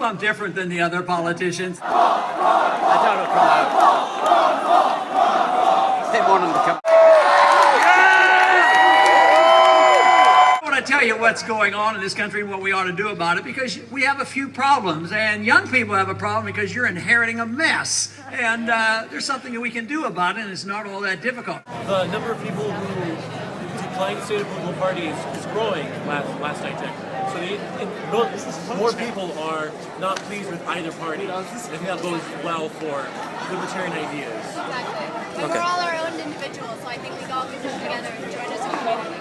I'm different than the other politicians. I doubt it'll come out. They want them to come. I want to tell you what's going on in this country and what we ought to do about it, because we have a few problems, and young people have a problem because you're inheriting a mess, and there's something that we can do about it, and it's not all that difficult. The number of people who decline state of political parties is growing last I checked. So more people are not pleased with either party. I think that bodes well for libertarian ideas. Exactly. But we're all our own individuals, so I think we all can come together and join as a community.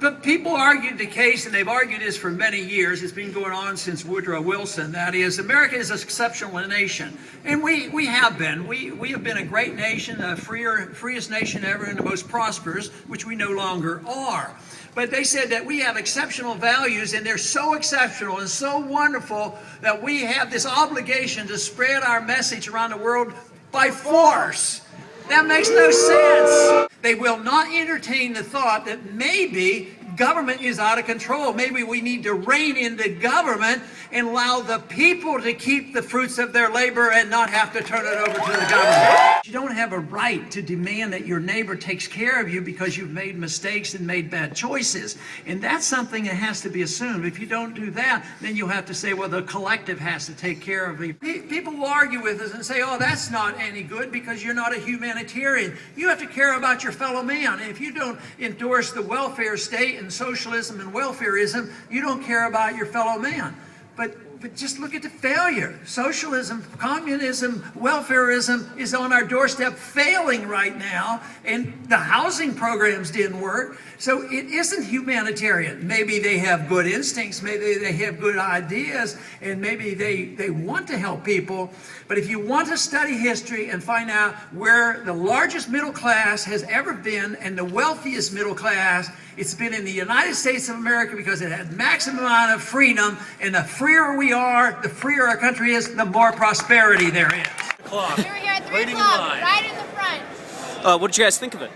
But people argued the case, and they've argued this for many years. It's been going on since Woodrow Wilson. That is, America is an exceptional nation, and we have been. We have been a great nation, the freest nation ever, and the most prosperous, which we no longer are. But they said that we have exceptional values, and they're so exceptional and so wonderful that we have this obligation to spread our message around the world by force. That makes no sense. They will not entertain the thought that maybe government is out of control. Maybe we need to rein in the government and allow the people to keep the fruits of their labor and not have to turn it over to the government. You don't have a right to demand that your neighbor takes care of you because you've made mistakes and made bad choices. And that's something that has to be assumed. If you don't do that, then you'll have to say, well, the collective has to take care of you. People will argue with us and say, oh, that's not any good because you're not a humanitarian. You have to care about your fellow man. And if you don't endorse the welfare state and socialism and welfareism, you don't care about your fellow man. But just look at the failure. Socialism, communism, welfareism is on our doorstep failing right now, and the housing programs didn't work. So it isn't humanitarian. Maybe they have good instincts, maybe they have good ideas, and maybe they want to help people. But if you want to study history and find out where the largest middle class has ever been and the wealthiest middle class, it's been in the United States of America because it had maximum amount of freedom, and the freer we are, the freer our country is, the more prosperity there is. We were here at 3 o'clock, right in the front. What did you guys think of it?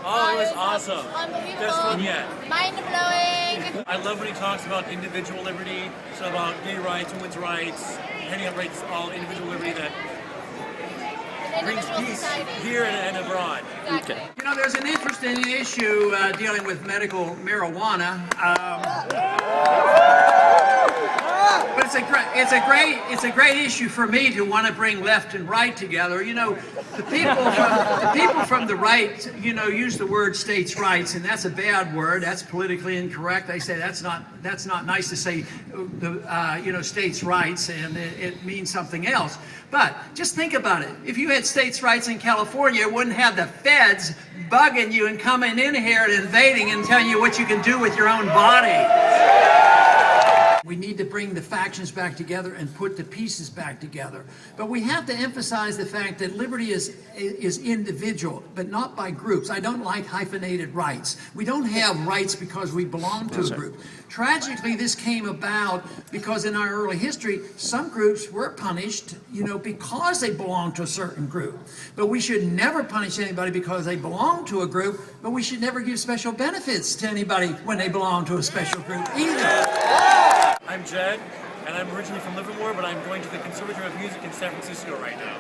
Oh, it was awesome. Unbelievable. Best one yet. Mind-blowing. I love when he talks about individual liberty, so about gay rights, women's rights, handing out rights, all individual liberty that brings peace here and abroad. Exactly. Okay. You know, there's an interesting issue dealing with medical marijuana. But it's a great issue for me to want to bring left and right together. You know, the people from the right, you know, use the word states' rights, and that's a bad word. That's politically incorrect. They say that's not nice to say, you know, states' rights, and it means something else. But just think about it. If you had states' rights in California, it wouldn't have the feds bugging you and coming in here and invading and telling you what you can do with your own body. We need to bring the factions back together and put the pieces back together. But we have to emphasize the fact that liberty is individual, but not by groups. I don't like hyphenated rights. We don't have rights because we belong to a group. Tragically, this came about because in our early history, some groups were punished, you know, because they belonged to a certain group. But we should never punish anybody because they belong to a group, but we should never give special benefits to anybody when they belong to a special group either. I'm Jed, and I'm originally from Livermore, but I'm going to the Conservatory of Music in San Francisco right now.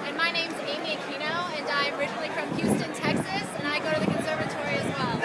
And my name's Amy Aquino, and I'm originally from Houston, Texas, and I go to the conservatory as well.